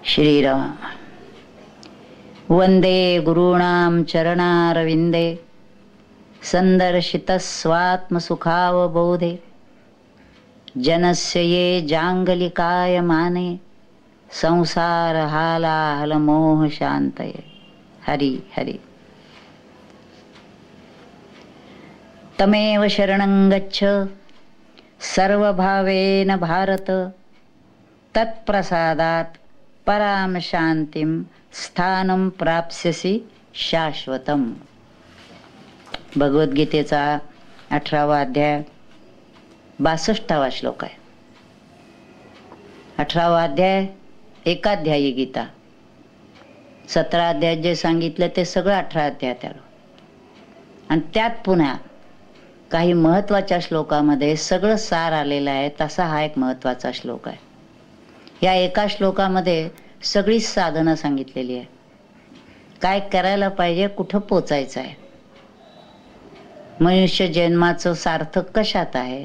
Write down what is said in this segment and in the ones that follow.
श्रीराम. वंदे गुरूणां चरणारविंदे संदर्शितस्वात्मसुखावबोधे जनस्य ये जांगलिकायमाने संसारहालाहलमोह शान्तये. हरि हरि. तमेव शरणं गच्छ सर्वभावेन भारत तत्प्रसादात् पराम शांतिम स्थानं प्राप्स्यसि शाश्वतम. भगवद्गीतेचा 18वा अध्याय 62वा श्लोक आहे. 18वा अध्याय एकाध्यायी गीता. 17 अध्याय जे सांगितलं ते सगळं 18 अध्यायात आलं आणि त्यात पुन्हा काही महत्वाच्या श्लोकामध्ये सगळं सार आलेलं आहे. तसा हा एक महत्वाचा श्लोक आहे. या एका श्लोकामध्ये सगळी साधनं सांगितलेली आहे. काय करायला पाहिजे, कुठं पोचायचं आहे, मनुष्य जन्माचं सार्थक कशात आहे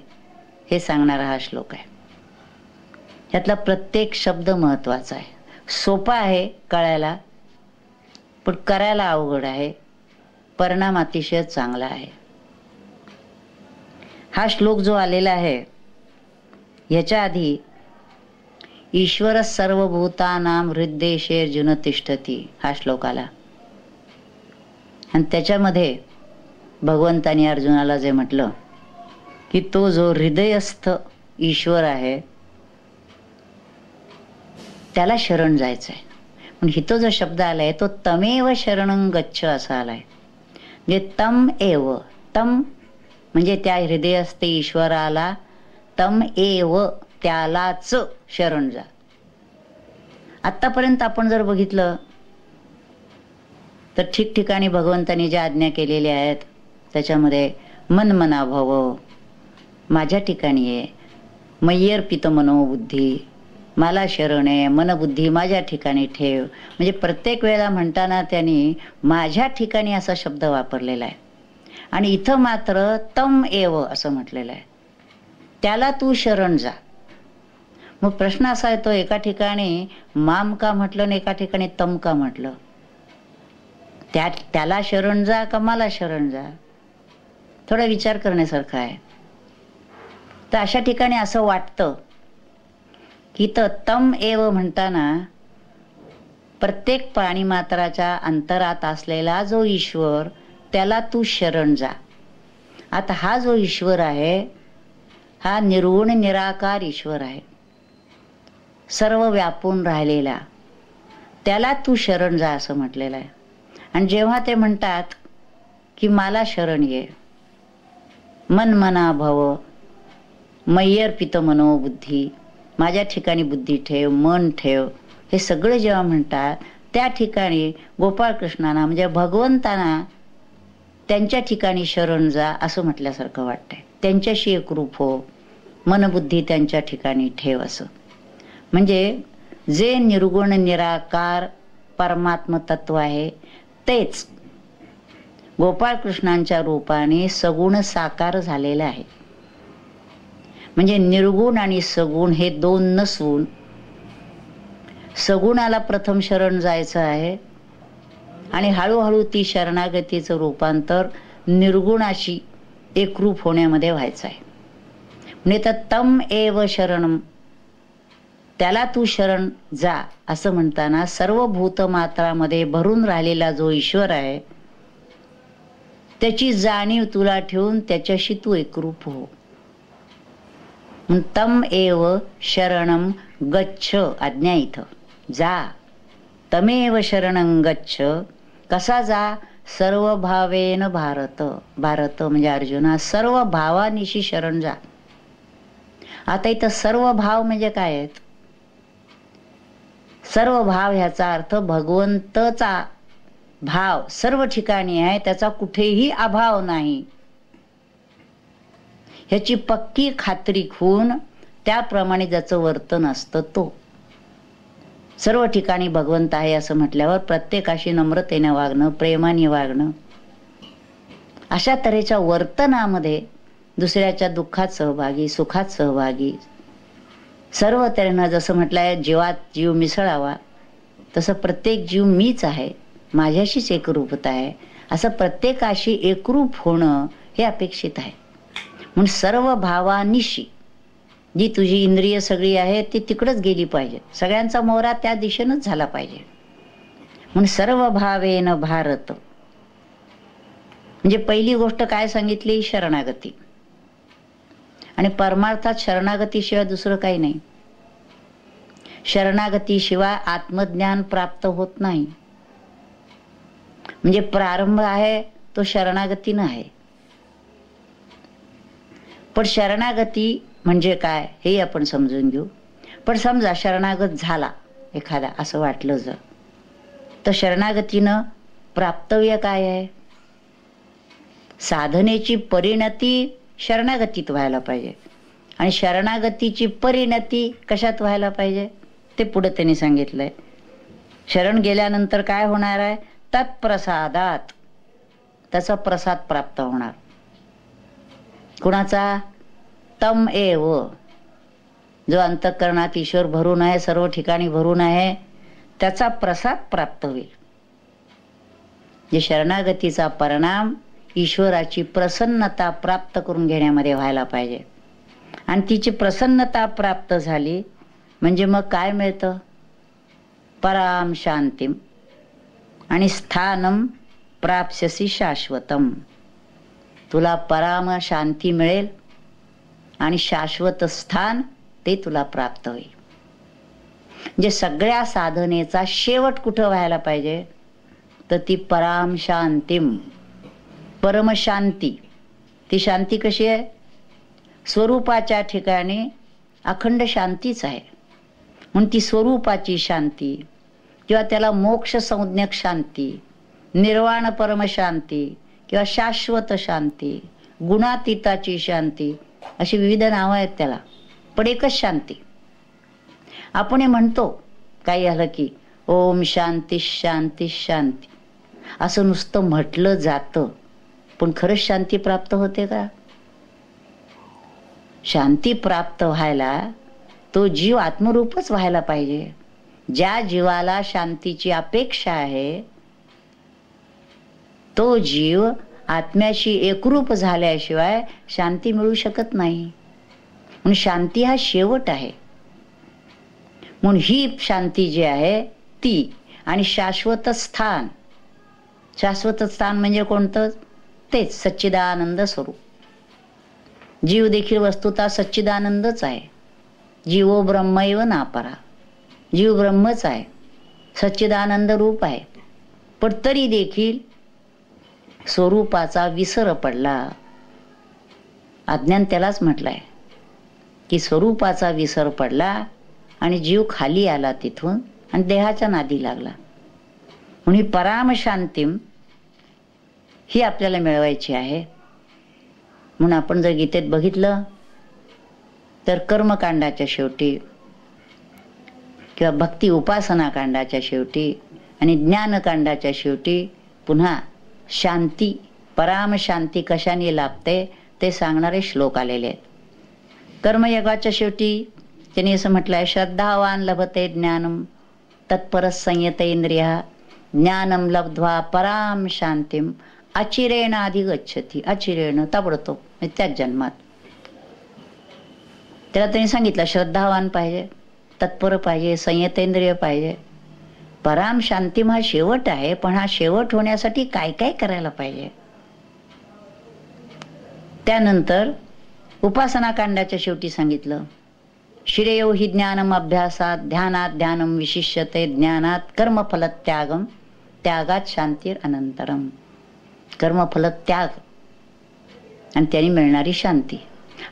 हे सांगणारा हा श्लोक आहे. यातला प्रत्येक शब्द महत्वाचा आहे. सोपा आहे कळायला, पण करायला अवघड आहे. परिणाम अतिशय चांगला आहे. हा श्लोक जो आलेला आहे ह्याच्या आधी ईश्वर सर्वभूतानां हृद्देशेर्जुन तिष्ठती हा श्लोक आला आणि त्याच्यामध्ये भगवंतानी अर्जुनाला जे म्हटलं की तो जो हृदयस्थ ईश्वर आहे त्याला शरण जायचंय. पण इथं जो शब्द आलाय तो तमेव शरणं गच्छ असा आलाय. म्हणजे तम एव, तम म्हणजे त्या हृदयस्थ ईश्वराला, तम एव त्यालाच शरण जा. आतापर्यंत आपण जर बघितलं तर ठिकठिकाणी भगवंतांनी ज्या आज्ञा केलेल्या आहेत त्याच्यामध्ये मन मना भव, माझ्या ठिकाणी आहे, मय्यर्पित मनोबुद्धी, मला शरण आहे, मनबुद्धी माझ्या ठिकाणी ठेव. म्हणजे प्रत्येक वेळेला म्हणताना त्यांनी माझ्या ठिकाणी असा शब्द वापरलेला आहे. आणि इथं मात्र तम एव असं म्हटलेलं आहे, त्याला तू शरण जा. मग प्रश्न असा येतो, एका ठिकाणी माम का म्हटलं आणि एका ठिकाणी तम का म्हटलं? त्याला शरण जा का मला शरण जा? थोडा विचार करण्यासारखं आहे. तर अशा ठिकाणी असं वाटतं की तम एव म्हणताना प्रत्येक प्राणीमात्राच्या अंतरात असलेला जो ईश्वर त्याला तू शरण जा. आता हा जो ईश्वर आहे हा निर्गुण निराकार ईश्वर आहे, सर्व व्यापून राहिलेला, त्याला तू शरण जा असं म्हटलेलं आहे. आणि जेव्हा ते म्हणतात की मला शरण ये, मन मना भव, मय्यर्पित मनोबुद्धी, माझ्या ठिकाणी बुद्धी ठेव, मन ठेव, हे सगळे जेव्हा म्हणतात त्या ठिकाणी गोपाळकृष्णांना म्हणजे भगवंतांना त्यांच्या ठिकाणी शरण जा असं म्हटल्यासारखं वाटतंय. त्यांच्याशी एकरूप हो, मनबुद्धी त्यांच्या ठिकाणी ठेव असं. म्हणजे जे निर्गुण निराकार परमात्म तत्व आहे तेच गोपाळकृष्णांच्या रूपाने सगुण साकार झालेलं आहे. म्हणजे निर्गुण आणि सगुण हे दोन नसून सगुणाला प्रथम शरण जायचं आहे आणि हळूहळू ती शरणागतीचं रूपांतर निर्गुणाशी एकरूप होण्यामध्ये व्हायचं आहे. म्हणजे तर तम एव शरणम, त्याला तू शरण जा असं म्हणताना सर्व भूतमात्रामध्ये भरून राहिलेला जो ईश्वर आहे त्याची जाणीव तुला ठेवून त्याच्याशी तू एकरूप हो. तम एव शरणं गच्छ, आज्ञा इथं जा. तमेव शरणं गच्छ, कसा जा? सर्व भावेन भारत, भारत म्हणजे अर्जुना सर्व भावानिशी शरण जा. आता इथं सर्व भाव म्हणजे काय आहेत? सर्व भाव ह्याचा अर्थ भगवंतचा भाव सर्व ठिकाणी आहे, त्याचा कुठेही अभाव नाही ह्याची पक्की खात्री होऊन त्याप्रमाणे ज्याचं वर्तन असतं तो. सर्व ठिकाणी भगवंत आहे असं म्हटल्यावर प्रत्येकाशी नम्रतेने वागणं, प्रेमाने वागणं, अशा तऱ्हेच्या वर्तनामध्ये दुसऱ्याच्या दुःखात सहभागी, सुखात सहभागी, सर्व तऱ्हेनं जसं म्हटलंय जीवात जीव मिसळावा तसं प्रत्येक जीव मीच आहे, माझ्याशीच एकरूपता आहे, असं प्रत्येकाशी एकरूप होणं हे अपेक्षित आहे. म्हणून सर्व भावानिशी जी तुझी इंद्रिय सगळी आहे ती तिकडंच गेली पाहिजे, सगळ्यांचा मोहरा त्या दिशेनंच झाला पाहिजे. म्हणून सर्व भावेन भारत, म्हणजे पहिली गोष्ट काय सांगितली? शरणागती. आणि परमार्थात शरणागतीशिवाय दुसरं काही नाही. शरणागतीशिवाय आत्मज्ञान प्राप्त होत नाही. म्हणजे प्रारंभ आहे तो शरणागतीनं आहे. पण शरणागती म्हणजे काय हे आपण समजून घेऊ. पण समजा शरणागत झाला एखादा असं वाटलं जर, तर शरणागतीनं प्राप्तव्य काय आहे? साधनेची परिणती शरणागतीत व्हायला पाहिजे. आणि शरणागतीची परिणती कशात व्हायला पाहिजे ते पुढे त्यांनी सांगितलंय. शरण गेल्यानंतर काय होणार आहे? तत्प्रसादात, त्याचा प्रसाद प्राप्त होणार. कुणाचा? तम एव, जो अंतःकरणात ईश्वर भरून आहे, सर्व ठिकाणी भरून आहे, त्याचा प्रसाद प्राप्त होईल. जे शरणागतीचा परिणाम ईश्वराची प्रसन्नता प्राप्त करून घेण्यामध्ये व्हायला पाहिजे. आणि तिची प्रसन्नता प्राप्त झाली म्हणजे मग काय मिळतं? पराम शांतीम आणि स्थानम प्राप्स्यसी शाश्वतम. तुला पराम शांती मिळेल आणि शाश्वत स्थान ते तुला प्राप्त होईल. म्हणजे सगळ्या साधनेचा शेवट कुठं व्हायला पाहिजे? तर ती पराम शांतीम, परमशांती. ती शांती कशी आहे? स्वरूपाच्या ठिकाणी अखंड शांतीच आहे. म्हणून ती स्वरूपाची शांती किंवा त्याला मोक्ष संज्ञक शांती, निर्वाण परमशांती किंवा शाश्वत शांती, गुणातीताची शांती, अशी विविध नावं आहेत त्याला, पण एकच शांती. आपण हे म्हणतो काही झालं की ओम शांती शांती शांती असं नुसतं म्हटलं जातं, पण खरंच शांती प्राप्त होते का? शांती प्राप्त व्हायला तो जीव आत्मरूपच व्हायला पाहिजे. ज्या जीवाला शांतीची अपेक्षा आहे तो जीव आत्म्याशी एकरूप झाल्याशिवाय शांती मिळू शकत नाही. म्हणून शांती हा शेवट आहे. म्हणून ही शांती जी आहे ती आणि शाश्वत स्थान. शाश्वत स्थान म्हणजे कोणतं? तेच सच्चिदानंद स्वरूप. जीव देखील वस्तुतः सच्चिदानंदच आहे. जीवो ब्रह्मैव नापरा. जीव ब्रह्मच आहे, सच्चिदानंद रूप आहे. पण तरी देखील स्वरूपाचा विसर पडला. अज्ञान त्यालाच म्हटलंय की स्वरूपाचा विसर पडला आणि जीव खाली आला तिथून आणि देहाच्या नादी लागला. म्हणून ही पराम शांतीम ही आपल्याला मिळवायची आहे. म्हणून आपण जर गीतेत बघितलं तर कर्मकांडाच्या शेवटी किंवा भक्ती उपासना कांडाच्या शेवटी आणि ज्ञानकांडाच्या शेवटी पुन्हा शांती, पराम शांती कशाने लाभते ते सांगणारे श्लोक आलेले आहेत. कर्मयोगाच्या शेवटी त्यांनी असं म्हटलंय, श्रद्धावान लभते ज्ञानम तत्परस संयतेंद्रिया ज्ञानम लब्ध्वा पराम शांतीम अचिरेण अधिगच्छति. अचिरेण ताबडतोब, त्याच जन्मात. त्याला त्यांनी सांगितलं श्रद्धावान पाहिजे, तत्पर पाहिजे, संयतेंद्रिय पाहिजे. पराम शांतीम हा शेवट आहे, पण हा शेवट होण्यासाठी काय काय करायला पाहिजे? त्यानंतर उपासना कांडाच्या शेवटी सांगितलं, श्रेयो हि ज्ञानम अभ्यासात ध्यानात ध्यानम विशिष्यते ज्ञानात कर्मफल त्यागम त्यागात शांतीर अनंतरम. कर्मफल त्याग आणि त्यांनी मिळणारी शांती.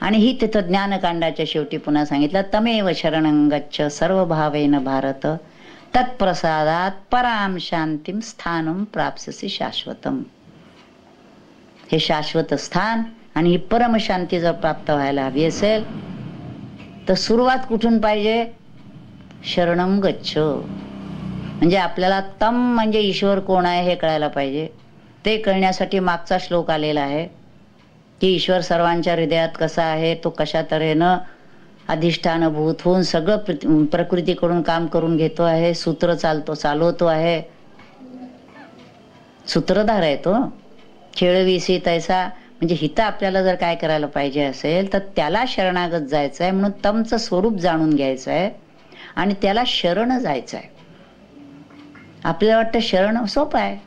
आणि ही तिथं ज्ञानकांडाच्या शेवटी पुन्हा सांगितलं, तमेव शरणं गच्छ सर्व भावेन भारत तत्प्रसादात पराम शांतीम स्थानम प्राप्स्यसि शाश्वतम. हे शाश्वत स्थान आणि ही परम शांती जर प्राप्त व्हायला हवी असेल तर सुरुवात कुठून पाहिजे? शरणम गच्छ. म्हणजे आपल्याला तम म्हणजे ईश्वर कोण आहे हे कळायला पाहिजे. ते कळण्यासाठी मागचा श्लोक आलेला आहे की ईश्वर सर्वांच्या हृदयात कसा आहे, तो कशा तऱ्हेनं अधिष्ठानभूत होऊन सगळं प्रकृतीकडून काम करून घेतो आहे, सूत्र चालवतो आहे, सूत्रधार आहे तो. खेळविसी तैसा, म्हणजे हिता आपल्याला जर काय करायला पाहिजे असेल तर त्याला शरणागत जायचं आहे, म्हणून तमचं स्वरूप जाणून घ्यायचं आहे आणि त्याला शरण जायचं आहे. आपल्याला वाटतं शरण सोपं आहे,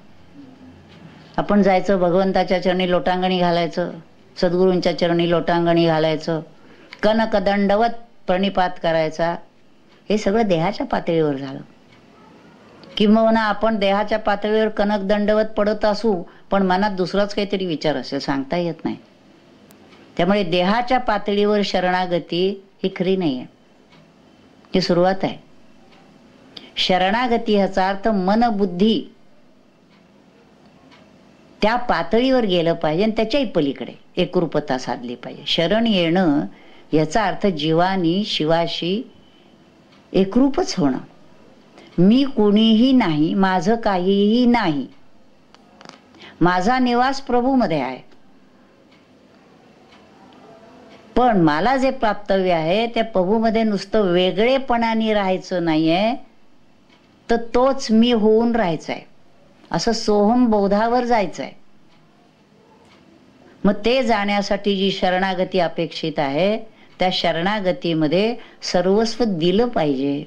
आपण जायचं भगवंताच्या चरणी लोटांगणी घालायचं, सद्गुरूंच्या चरणी लोटांगणी घालायचं, कनक दंडवत प्रणिपात करायचा. हे सगळं देहाच्या पातळीवर झालं. किंबहुना आपण देहाच्या पातळीवर कनक दंडवत पडत असू, पण मनात दुसराच काहीतरी विचार असेल, सांगता येत नाही. त्यामुळे देहाच्या पातळीवर शरणागती ही खरी नाही आहे, ही सुरुवात आहे. शरणागती ह्याचा अर्थ मन बुद्धी त्या पातळीवर गेलं पाहिजे आणि त्याच्याही पलीकडे एकरूपता साधली पाहिजे. शरण येणं याचा अर्थ जीवानी शिवाशी एकरूपच होणं. मी कोणीही नाही, माझं काहीही नाही, माझा निवास प्रभूमध्ये आहे, पण मला जे प्राप्तव्य आहे त्या प्रभूमध्ये नुसतं वेगळेपणाने राहायचं नाहीये, तर तोच मी होऊन राहायचं आहे, असं सोहम बोधावर जायचं आहे. मग ते जाण्यासाठी जी शरणागती अपेक्षित आहे त्या शरणागतीमध्ये सर्वस्व दिलं पाहिजे.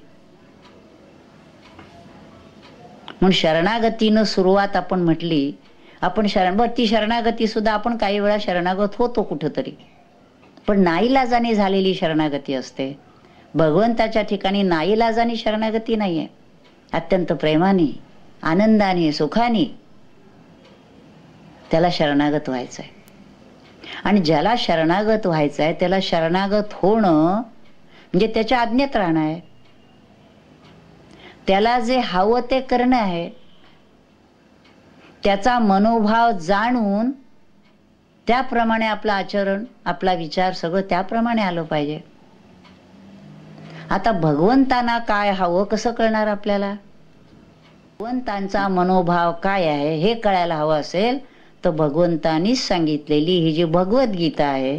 म्हणून शरणागतीनं सुरुवात आपण म्हटली, आपण ती शरणागती सुद्धा आपण काही वेळा शरणागत होतो कुठंतरी, पण नाईलाजाने झालेली शरणागती असते. भगवंताच्या ठिकाणी नाईलाजाने शरणागती नाहीये, अत्यंत प्रेमाने आनंदाने सुखाने त्याला शरणागत व्हायचंय. आणि ज्याला शरणागत व्हायचंय त्याला शरणागत होणं म्हणजे त्याच्या आज्ञेत राहणं आहे, त्याला जे हवं ते करणं आहे, त्याचा मनोभाव जाणून त्याप्रमाणे आपलं आचरण आपला विचार सगळं त्याप्रमाणे आलं पाहिजे. आता भगवंतांना काय हवं कसं कळणार आपल्याला? भगवंतांचा मनोभाव काय आहे हे कळायला हवं असेल तर भगवंतांनीच सांगितलेली ही जी भगवद्गीता आहे,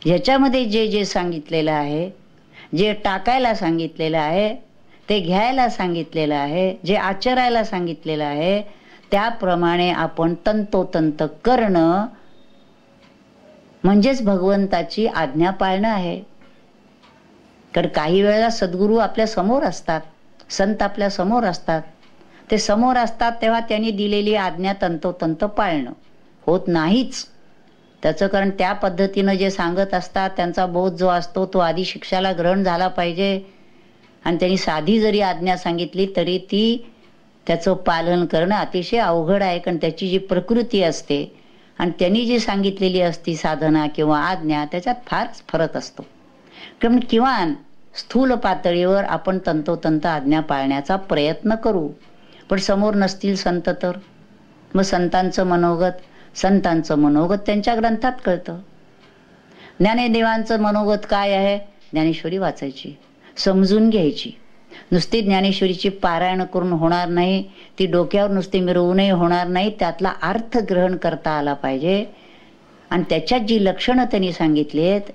ह्याच्यामध्ये जे जे सांगितलेलं आहे, जे टाकायला सांगितलेलं आहे, ते घ्यायला सांगितलेलं आहे, जे आचरायला सांगितलेलं आहे, त्याप्रमाणे आपण तंतोतंत करणं म्हणजेच भगवंताची आज्ञा पाळणं आहे. कारण काही वेळेला सद्गुरू आपल्या समोर असतात, संत आपल्या समोर असतात, ते समोर असतात तेव्हा त्यांनी दिलेली आज्ञा तंतोतंत पाळणं होत नाहीच. त्याचं कारण त्या पद्धतीनं जे सांगत असतात त्यांचा बोध जो असतो तो आधी शिक्षाला ग्रहण झाला पाहिजे, आणि त्यांनी साधी जरी आज्ञा सांगितली तरी ती त्याचं पालन करणं अतिशय अवघड आहे. कारण त्याची जी प्रकृती असते आणि त्यांनी जी सांगितलेली असती साधना किंवा आज्ञा त्याच्यात फारच फरक असतो. कारण किमान स्थूल पातळीवर आपण तंतोतंत आज्ञा पाळण्याचा प्रयत्न करू, पण समोर नसतील संत तर मग संतांचं मनोगत त्यांच्या ग्रंथात कळतं. ज्ञानेदेवांचं मनोगत काय आहे? ज्ञानेश्वरी वाचायची, समजून घ्यायची. नुसती ज्ञानेश्वरीची पारायण करून होणार नाही, ती डोक्यावर नुसती मिरवूनही होणार नाही, त्यातला अर्थ ग्रहण करता आला पाहिजे. आणि त्याच्यात जी लक्षणं त्यांनी सांगितली आहेत,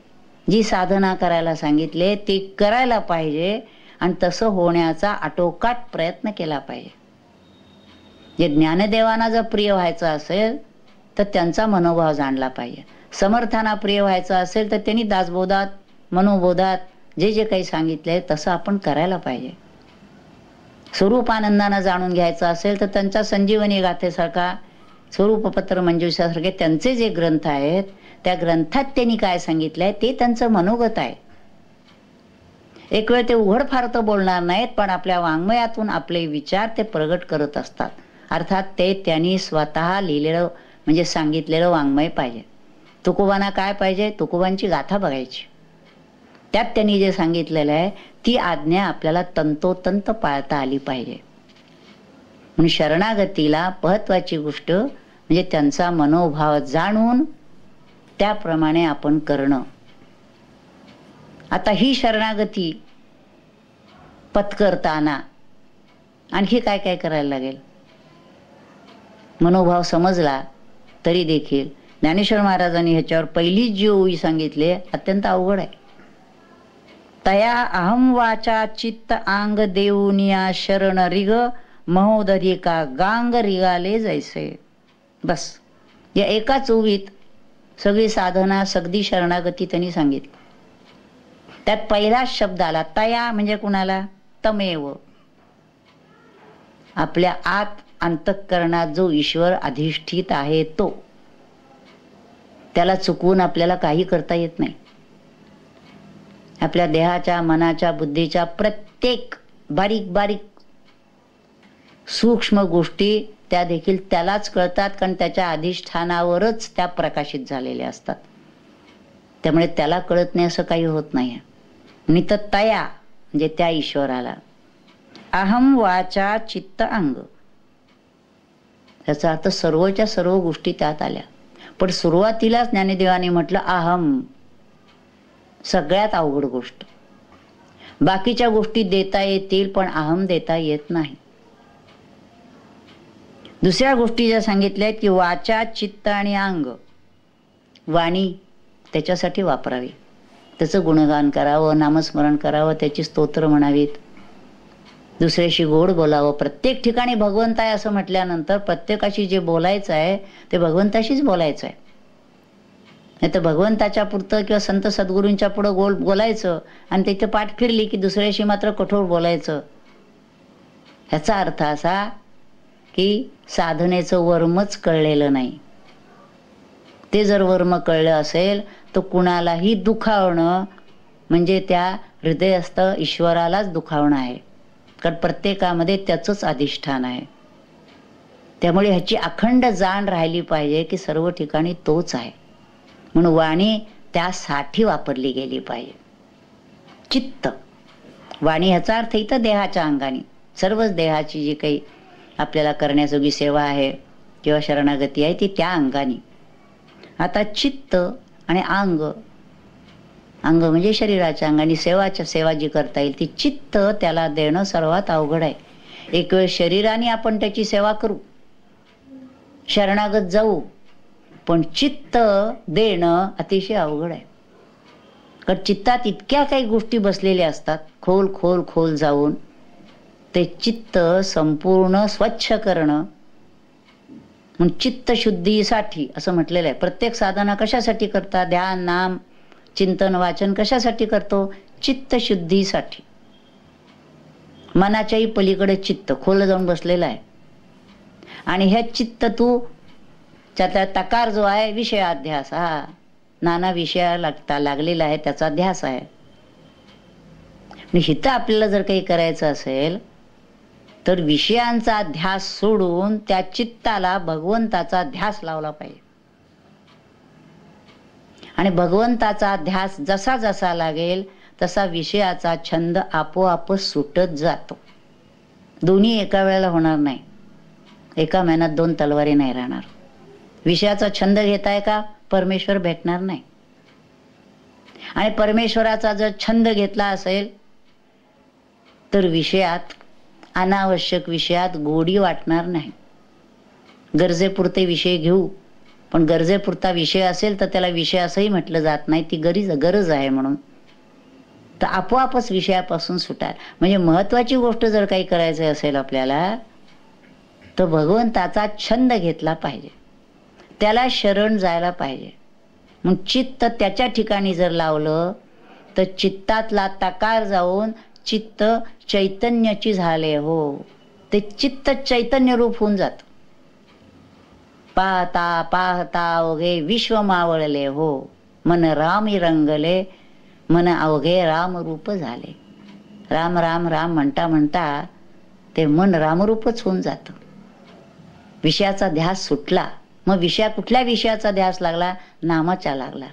जी साधना करायला सांगितले ती करायला पाहिजे, आणि तसं होण्याचा आटोकाट प्रयत्न केला पाहिजे. जे ज्ञानदेवांना जर प्रिय व्हायचं असेल तर त्यांचा मनोभाव जाणला पाहिजे. समर्थांना प्रिय व्हायचं असेल तर त्यांनी दासबोधात मनोबोधात जे जे काही सांगितले तसं आपण करायला पाहिजे. स्वरूपानंदानं जाणून घ्यायचं असेल तर त्यांचा संजीवनी गाथेसारखा, स्वरूपपत्र मंजुषासारखे त्यांचे जे ग्रंथ आहेत त्या ग्रंथात त्यांनी काय सांगितलंय ते त्यांचं मनोगत आहे. एक वेळ ते उघड फार तर बोलणार नाहीत, पण आपल्या वाङ्मयातून आपले विचार ते प्रगट करत असतात. अर्थात ते त्यांनी स्वतः लिहिलेलं म्हणजे सांगितलेलं वाङ्मय पाहिजे. तुकोबांना काय पाहिजे? तुकोबांची गाथा बघायची, त्यात त्यांनी जे सांगितलेलं आहे ती आज्ञा आपल्याला तंतोतंत पाळता आली पाहिजे. म्हणून शरणागतीला महत्वाची गोष्ट म्हणजे त्यांचा मनोभाव जाणून त्याप्रमाणे आपण करणं. आता ही शरणागती पत्करताना आणखी काय काय करायला लागेल? मनोभाव समजला तरी देखील ज्ञानेश्वर महाराजांनी ह्याच्यावर पहिलीच जी ओवी सांगितली अत्यंत अवघड आहे. तया अहम वाचा चित्त आंग देऊनिया शरण रिग महोदरी का गांग रिगाले जैसे. बस या एकाच ओवीत सगळी साधना सगळी शरणागती त्यांनी सांगितली. त्यात पहिलाच शब्द आला तया म्हणजे कुणाला? तमेव. आपल्या आत अंतःकरणात जो ईश्वर अधिष्ठित आहे तो. त्याला चुकवून आपल्याला काही करता येत नाही. आपल्या देहाच्या मनाच्या बुद्धीच्या प्रत्येक बारीक बारीक सूक्ष्म गोष्टी त्या देखील त्यालाच कळतात, कारण त्याच्या अधिष्ठानावरच त्या प्रकाशित झालेल्या असतात. त्यामुळे त्याला कळत नाही असं काही होत नाही. निततया म्हणजे त्या ईश्वराला. अहम वाचा चित्त अंग याचा अर्थ सर्वच्या सर्व गोष्टी त्यात आल्या. पण सुरुवातीलाच ज्ञानदेवाने म्हटलं अहम, सगळ्यात अवघड गोष्ट. बाकीच्या गोष्टी देता येतील पण अहम देता येत नाही. दुसऱ्या गोष्टी ज्या सांगितल्या की वाचा चित्त आणि अंग. वाणी त्याच्यासाठी वापरावी, त्याचं गुणगान करावं, नामस्मरण करावं, त्याची स्तोत्र म्हणावीत, दुसऱ्याशी गोड बोलावं. प्रत्येक ठिकाणी भगवंत आहे असं म्हटल्यानंतर प्रत्येकाशी जे बोलायचं आहे ते भगवंताशीच बोलायचं आहे. नाही तर भगवंताच्या पुरतं किंवा संत सद्गुरूंच्या पुढं गोल बोलायचं आणि तिथे पाठ फिरली की दुसऱ्याशी मात्र कठोर बोलायचं. ह्याचा अर्थ असा की साधनेचं वर्मच कळलेलं नाही. ते जर वर्म कळलं असेल तर कुणालाही दुखावणं म्हणजे त्या हृदयस्थ ईश्वरालाच दुखावणं आहे, कारण प्रत्येकामध्ये त्याचंच अधिष्ठान आहे. त्यामुळे ह्याची अखंड जाण राहिली पाहिजे की सर्व ठिकाणी तोच आहे. म्हणून वाणी त्यासाठी वापरली गेली पाहिजे. चित्त वाणी ह्याचा अर्थ इथं देहाच्या अंगाने, सर्वच देहाची जी काही आपल्याला करण्याजोगी सेवा आहे किंवा शरणागती आहे ती त्या अंगाने. आता चित्त आणि अंग, अंग म्हणजे शरीराच्या अंगाने सेवा जी करता येईल ती चित्त त्याला देणं सर्वात अवघड आहे. एक वेळ शरीराने आपण त्याची सेवा करू, शरणागत जाऊ, पण चित्त देणं अतिशय अवघड आहे. कारण चित्तात इतक्या काही गोष्टी बसलेल्या असतात, खोल खोल खोल जाऊन ते चित्त संपूर्ण स्वच्छ करणं. म्हणून चित्त शुद्धीसाठी असं म्हटलेलं आहे. प्रत्येक साधना कशासाठी करतात? ध्यान, नाम, चिंतन, वाचन कशासाठी करतो? चित्त शुद्धीसाठी. मनाच्याही पलीकडे चित्त खोल जाऊन बसलेलं आहे. आणि हे चित्त तू त्याचा तकार जो आहे विषयाध्यास, हा नाना विषया लागलेला आहे त्याचा ध्यास आहे. हिथं आपल्याला जर काही करायचं असेल तर विषयांचा ध्यास सोडून त्या चित्ताला भगवंताचा ध्यास लावला पाहिजे. आणि भगवंताचा ध्यास जसा जसा लागेल तसा विषयाचा छंद आपोआपच सुटत जातो. दोन्ही एका वेळेला होणार नाही. एका महिन्यात दोन तलवारी नाही राहणार. विषयाचा छंद घेताय का? परमेश्वर भेटणार नाही. आणि परमेश्वराचा जर छंद घेतला असेल तर विषयात, अनावश्यक विषयात गोडी वाटणार नाही. गरजेपुरते विषय घेऊ, पण गरजेपुरता विषय असेल तर त्याला विषय असंही म्हटलं जात नाही, ती गरज आहे म्हणून. तर आपोआपच विषयापासून सुटाल. म्हणजे महत्वाची गोष्ट जर काही करायचं असेल आपल्याला तर भगवंताचा छंद घेतला पाहिजे, त्याला शरण जायला पाहिजे. मग चित्त त्याच्या ठिकाणी जर लावलं तर चित्तातला तकार जाऊन चित्त चैतन्याची झाले. हो, ते चित्त चैतन्य रूप होऊन जात. पाहता पाहता अवघे विश्व मावळले. हो, मन रामी रंगले, मन अवघे राम रूप झाले. राम राम राम म्हणता म्हणता ते मन रामरूपच होऊन जात. विषयाचा ध्यास सुटला. मग कुठल्या विषयाचा ध्यास लागला? नामाचा लागला,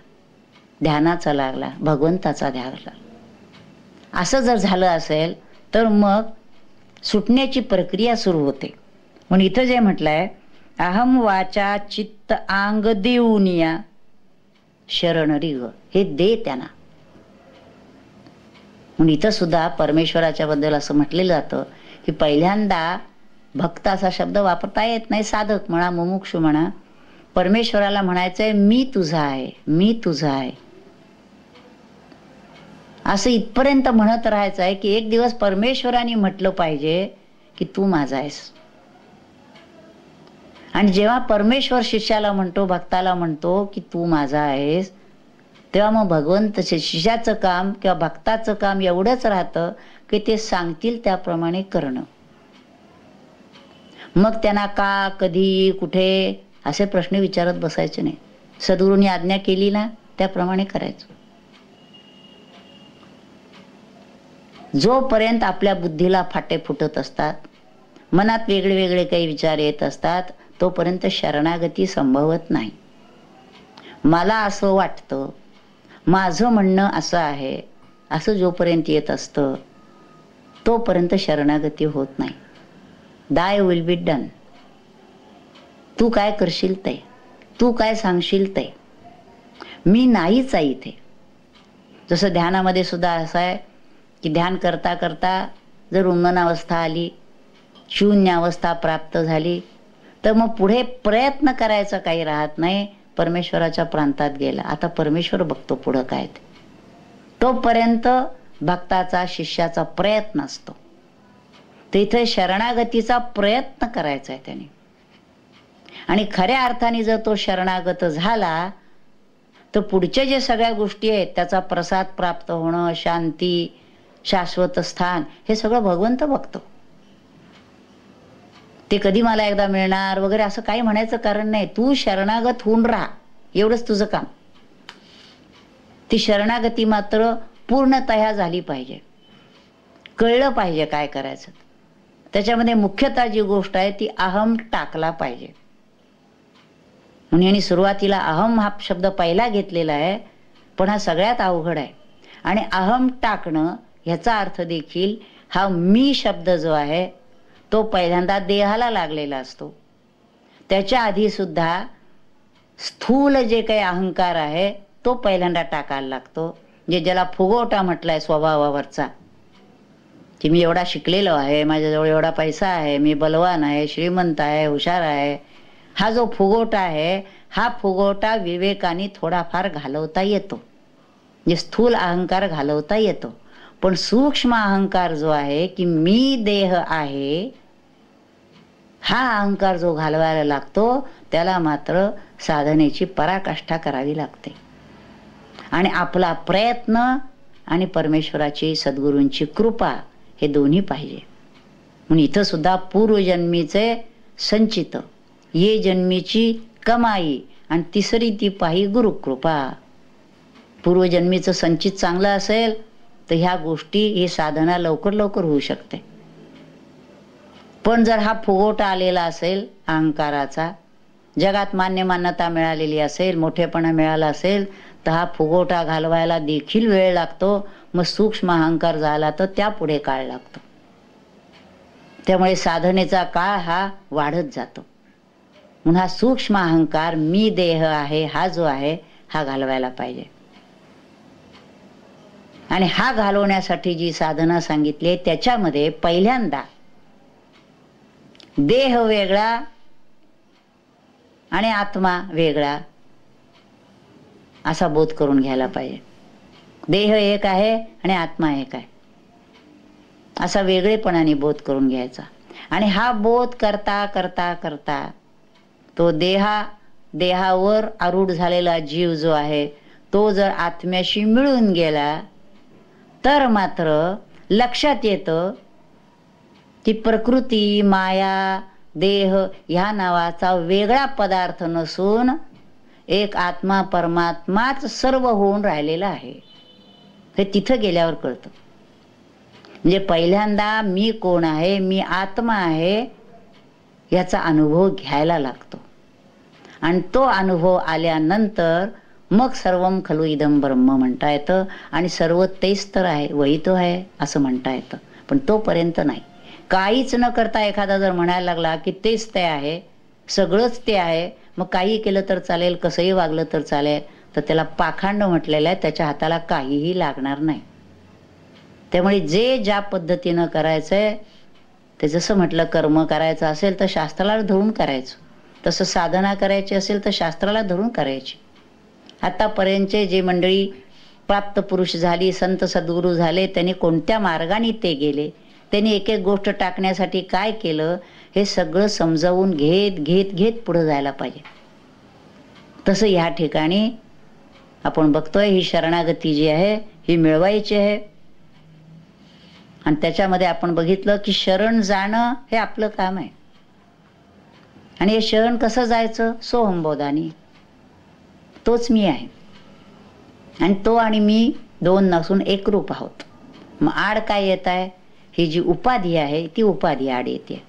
ध्यानाचा लागला, भगवंताचा ध्यास लागला. असं जर झालं असेल तर मग सुटण्याची प्रक्रिया सुरू होते. म्हणून इथं जे म्हटलंय अहम वाचा चित्त आंग देऊनिया शरण रिग, हे दे त्यांना. म्हणून इथं सुद्धा परमेश्वराच्या बद्दल असं म्हटलेलं जातं की पहिल्यांदा भक्त असा शब्द वापरता येत नाही. साधक म्हणा, मुमुक्षु म्हणा, परमेश्वराला म्हणायचंय मी तुझा आहे, मी तुझा आहे. असं इथपर्यंत म्हणत राहायचं आहे की एक दिवस परमेश्वराने म्हटलं पाहिजे की तू माझा आहेस. आणि जेव्हा परमेश्वर शिष्याला म्हणतो, भक्ताला म्हणतो की तू माझा आहेस, तेव्हा मग भगवंत शिष्याचं काम किंवा भक्ताचं काम एवढंच राहतं की ते सांगतील त्याप्रमाणे करणं. मग त्यांना का, कधी, कुठे असे प्रश्न विचारत बसायचे नाही. सद्गुरूंनी आज्ञा केली ना त्याप्रमाणे करायचं. जोपर्यंत आपल्या बुद्धीला फाटे फुटत असतात, मनात वेगळे वेगळे काही विचार येत असतात, तोपर्यंत शरणागती संभवत नाही. मला असं वाटतं, माझं म्हणणं असं आहे, असं जोपर्यंत येत असतं तोपर्यंत शरणागती होत नाही. दाय विल बी डन. तू काय करशील ते, तू काय सांगशील ते, मी नाहीच आहे इथे. जसं ध्यानामध्ये सुद्धा असं आहे की ध्यान करता करता जर उन्मनावस्था आली, शून्य अवस्था प्राप्त झाली, तर मग पुढे प्रयत्न करायचा काही राहत नाही. परमेश्वराच्या प्रांतात गेला, आता परमेश्वर बघतो पुढं काय ते. तोपर्यंत भक्ताचा, शिष्याचा प्रयत्न असतो. तिथे शरणागतीचा प्रयत्न करायचा आहे त्याने. आणि खऱ्या अर्थाने जर तो शरणागत झाला तर पुढच्या जे सगळ्या गोष्टी आहेत, त्याचा प्रसाद प्राप्त होणं, शांती, शाश्वत स्थान, हे सगळं भगवंत बघतो. ते कधी मला एकदा मिळणार वगैरे असं काही म्हणायचं कारण नाही. तू शरणागत होऊन राहा, एवढंच तुझं काम. ती शरणागती मात्र पूर्णतः झाली पाहिजे. कळलं पाहिजे काय करायचं. त्याच्यामध्ये मुख्यतः जी गोष्ट आहे ती अहम टाकला पाहिजे. म्हणून यांनी सुरुवातीला अहम हा शब्द पहिला घेतलेला आहे, पण हा सगळ्यात अवघड आहे. आणि अहम टाकणं ह्याचा अर्थ देखील हा मी शब्द जो आहे तो पहिल्यांदा देहाला लागलेला असतो. त्याच्या आधी सुद्धा स्थूल जे काही अहंकार आहे तो पहिल्यांदा टाकायला लागतो. ज्याला फुगवटा म्हटलाय स्वभावावरचा, की मी एवढा शिकलेलो आहे, माझ्याजवळ एवढा पैसा आहे, मी बलवान आहे, श्रीमंत आहे, हुशार आहे, हा जो फुगवटा आहे, हा फुगवटा विवेकाने थोडाफार घालवता येतो. म्हणजे स्थूल अहंकार घालवता येतो. पण सूक्ष्म अहंकार जो आहे की मी देह आहे, हा अहंकार जो घालवायला लागतो, त्याला मात्र साधनेची पराकाष्ठा करावी लागते. आणि आपला प्रयत्न आणि परमेश्वराची, सद्गुरूंची कृपा हे दोन्ही पाहिजे. म्हणून इथं सुद्धा पूर्वजन्मीचे संचित, ये जन्मीची कमाई, आणि तिसरी ती पाही गुरुकृपा. पूर्वजन्मीचं संचित चांगलं असेल तर ह्या गोष्टी, ही साधना लवकर लवकर होऊ शकते. पण जर हा फुगवटा आलेला असेल अहंकाराचा, जगात मान्यता मिळालेली असेल, मोठेपणा मिळाला असेल, तर हा फुगवटा घालवायला देखील वेळ लागतो. मग सूक्ष्म अहंकार झाला तर त्यापुढे काळ लागतो. त्यामुळे साधनेचा काळ हा वाढत जातो. म्हणून हा सूक्ष्म अहंकार, मी देह आहे, हा जो आहे हा घालवायला पाहिजे. आणि हा घालवण्यासाठी जी साधना सांगितली त्याच्यामध्ये पहिल्यांदा देह वेगळा आणि आत्मा वेगळा असा बोध करून घ्यायला पाहिजे. देह एक आहे आणि आत्मा एक आहे असा वेगळेपणाने बोध करून घ्यायचा. आणि हा बोध करता करता करता तो देहावर आरूढ झालेला जीव जो आहे तो जर आत्म्याशी मिळून गेला तर मात्र लक्षात येतं की प्रकृती, माया, देह ह्या नावाचा वेगळा पदार्थ नसून एक आत्मा परमात्माच सर्व होऊन राहिलेला आहे. हे तिथं गेल्यावर कळतं. म्हणजे पहिल्यांदा मी कोण आहे, मी आत्मा आहे याचा अनुभव घ्यायला लागतो. आणि तो अनुभव आल्यानंतर मग सर्वम खलु इदम ब्रह्म म्हणता येतं. आणि सर्व तेच तर आहे, वही तो आहे असं म्हणता येतं. पण तोपर्यंत नाही. काहीच न करता एखादा जर म्हणायला लागला की तेच ते आहे, सगळंच ते आहे, मग काही केलं तर चालेल, कसंही वागलं तर चालेल, तर त्याला पाखंड म्हटलेलं आहे. त्याच्या हाताला काहीही लागणार नाही. त्यामुळे जे ज्या पद्धतीनं करायचंय ते, जसं म्हटलं कर्म करायचं असेल तर शास्त्राला धरून करायचं, तसं साधना करायची असेल तर शास्त्राला धरून करायची. आतापर्यंतचे जे मंडळी प्राप्त पुरुष झाली, संत सद्गुरू झाले, त्यांनी कोणत्या मार्गाने ते गेले, त्यांनी एक एक गोष्ट टाकण्यासाठी काय केलं, हे सगळं समजावून घेत घेत घेत पुढे जायला पाहिजे. तसं ह्या ठिकाणी आपण बघतोय ही शरणागती जी आहे ही मिळवायची आहे. आणि त्याच्यामध्ये आपण बघितलं की शरण जाणं हे आपलं काम आहे. आणि हे शरण कसं जायचं? सोहंबोधानी. तोच मी आहे आणि तो आणि मी दोन नसून एक रूप आहोत. मग आड काय येत आहे? ही जी उपाधी आहे ती उपाधी आड येते.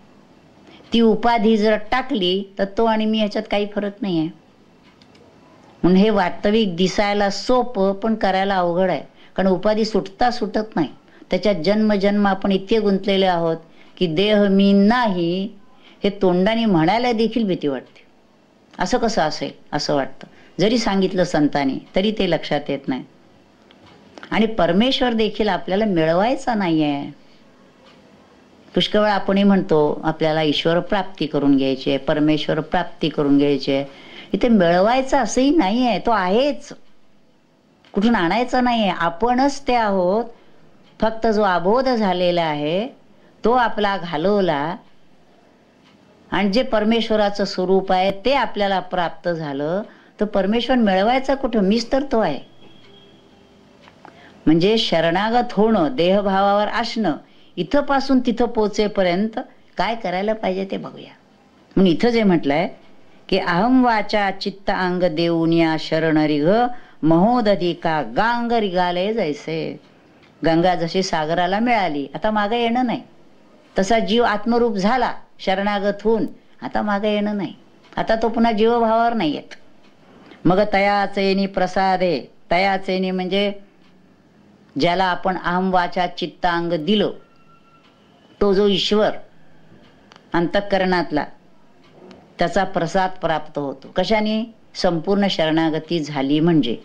ती उपाधी जर टाकली तर तो आणि मी ह्याच्यात काही फरक नाही आहे. म्हणून हे वास्तविक दिसायला सोपं पण करायला अवघड आहे. कारण उपाधी सुटता सुटत नाही. त्याच्यात जन्म आपण इतके गुंतलेले आहोत की देह मी नाही हे तोंडाने म्हणायला देखील भीती वाटते. असं कसं असेल असं वाटतं. जरी सांगितलं संतांनी तरी ते लक्षात येत नाही. आणि परमेश्वर देखील आपल्याला मिळवायचा नाहीये. पुष्कळ वेळा आपणही म्हणतो आपल्याला ईश्वर प्राप्ती करून घ्यायची आहे, परमेश्वर प्राप्ती करून घ्यायची आहे. इथे मिळवायचं असंही नाही आहे. तो आहेच, कुठून आणायचं नाहीये. आपणच ते आहोत. फक्त जो अबोध झालेला आहे तो आपला घालवला आणि जे परमेश्वराचं स्वरूप आहे ते आपल्याला प्राप्त झालं तर परमेश्वर मिळवायचा कुठं? मीच तर तो आहे. म्हणजे शरणागत होणं, देहभावावर असणं, इथं पासून तिथं पोचेपर्यंत काय करायला पाहिजे ते बघूया. म्हणून इथं जे म्हटलंय की अहम वाचा चित्त अंग देऊनिया शरण रिघ महोदधी का गांग रिगाले जैसे. गंगा जशी सागराला मिळाली, आता मागे येणं नाही. तसा जीव आत्मरूप झाला शरणागत होऊन, आता मागे येणं नाही. आता तो पुन्हा जीवभावावर नाही येत. मग तयाचेनी प्रसादे. तयाचेनी म्हणजे ज्याला आपण अहम वाचा चित्त अंग दिलं तो जो ईश्वर अंतःकरणातला त्याचा प्रसाद प्राप्त होतो. कशाने? संपूर्ण शरणागती झाली म्हणजे.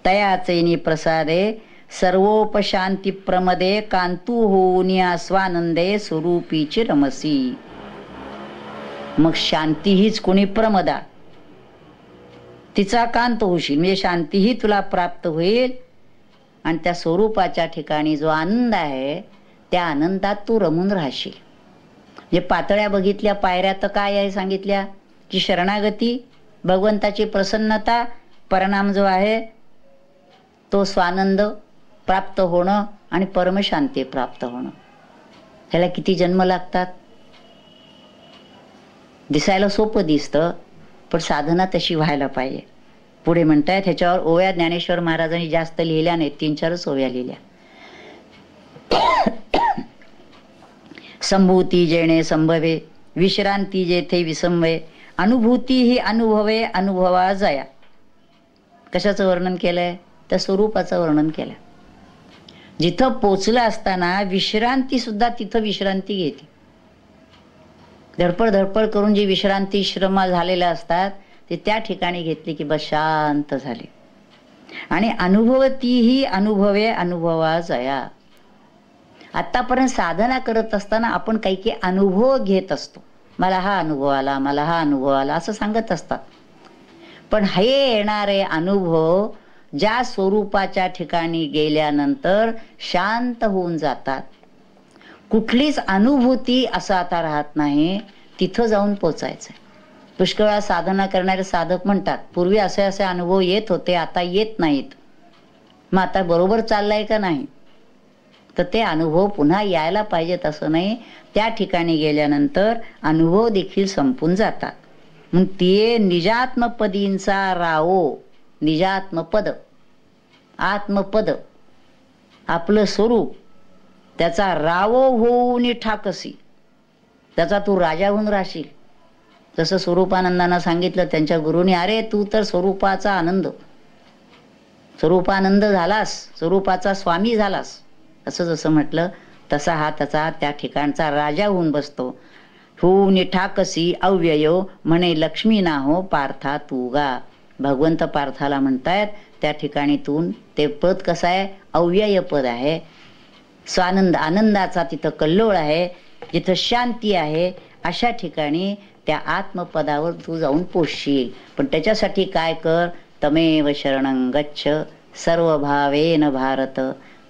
तयाचेनी प्रसादे सर्वोपशांती प्रमदे कांतू होऊनिया स्वानंदे स्वरूपीची रमसी. मग शांती हीच कोणी प्रमदा, तिचा कांत होशील म्हणजे शांतीही तुला प्राप्त होईल. आणि त्या स्वरूपाच्या ठिकाणी जो आनंद आहे त्या आनंदात तू रमून राहशील. म्हणजे पातळ्या बघितल्या, पायऱ्या तर काय आहे सांगितल्या की शरणागती, भगवंताची प्रसन्नता, परिणाम जो आहे तो स्वानंद प्राप्त होणं आणि परमशांती प्राप्त होणं. ह्याला किती जन्म लागतात? दिसायला सोपं दिसतं पण साधना तशी व्हायला पाहिजे. पुढे म्हणतायत ह्याच्यावर ओव्या ज्ञानेश्वर महाराजांनी जास्त लिहिल्या नाहीत, 3-4 ओव्या लिहिल्या. संभूती जेणे संभवे विश्रांती जेथे विसंवे अनुभूती ही अनुभवे अनुभवा जया. कशाचं वर्णन केलंय? त्या स्वरूपाचं वर्णन केलंय. जिथं पोचलं असताना विश्रांती सुद्धा तिथं विश्रांती घेते. धडपड धडपड करून जी विश्रांती श्रमा झालेल्या असतात ते त्या ठिकाणी घेतली की बस शांत झाली. आणि अनुभवतीही अनुभवे अनुभवा जया. आतापर्यंत साधना करत असताना आपण काही काही अनुभव घेत असतो. मला हा अनुभव आला, मला हा अनुभव आला असं सांगत असतात. पण हे येणारे अनुभव ज्या स्वरूपाच्या ठिकाणी गेल्यानंतर शांत होऊन जातात. कुठलीच अनुभूती असं आता राहत नाही. तिथं जाऊन पोचायचंय. पुष्कळ वेळा साधना करणारे साधक म्हणतात पूर्वी असे असे अनुभव येत होते, आता येत नाहीत. मग आता बरोबर चाललाय का नाही? तर ते अनुभव पुन्हा यायला पाहिजेत असं नाही. त्या ठिकाणी गेल्यानंतर अनुभव देखील संपून जातात. मग ते निजात्मपदींचा रावो. निजात्मपद, आत्मपद, आपलं स्वरूप, त्याचा रावो होऊन ठाकसी. त्याचा तू राजा होऊन राहशील. जसं स्वरूपानंदांना सांगितलं त्यांच्या गुरुनी, अरे तू तर स्वरूपाचा आनंद, स्वरूपानंद झालास, स्वरूपाचा स्वामी झालास. असं जसं म्हटलं तसा हा त्याचा त्या ठिकाणचा राजा होऊन बसतो. होऊन ठाकसी अव्ययो म्हणे लक्ष्मी ना हो पार्था तू गा. भगवंत पार्थाला म्हणतायत त्या ठिकाणीतून ते पद कसं आहे? अव्यय पद आहे. स्वानंद, आनंदाचा तिथं कल्लोळ आहे, जिथं शांती आहे, अशा ठिकाणी त्या आत्मपदावर तू जाऊन पोचशील. पण त्याच्यासाठी काय कर? तमेव शरणं गच्छ सर्वभावेन भारत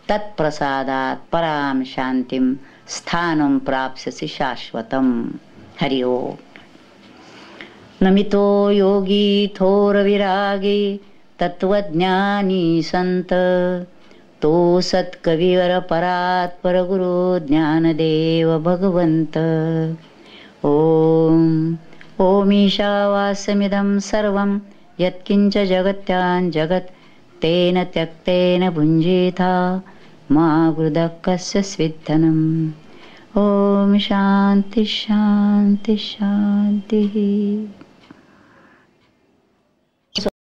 तत्प्रसादात पराम शांतिम स्थानं प्राप्स्यसि शाश्वतम. हरि ओम. नमितो योगी थोर विरागी तत्वज्ञानी संत तो सत्कविवर परात परगुरु ज्ञानदेव भगवंत. ओम ओम ईशावास्यमिदं सर्वं यत्किंच जगत्यां जगत् तेन त्यक्तेन भुञ्जीथा मा गृधः कस्य स्विद्धनम्. ओम शांति शांति शांति.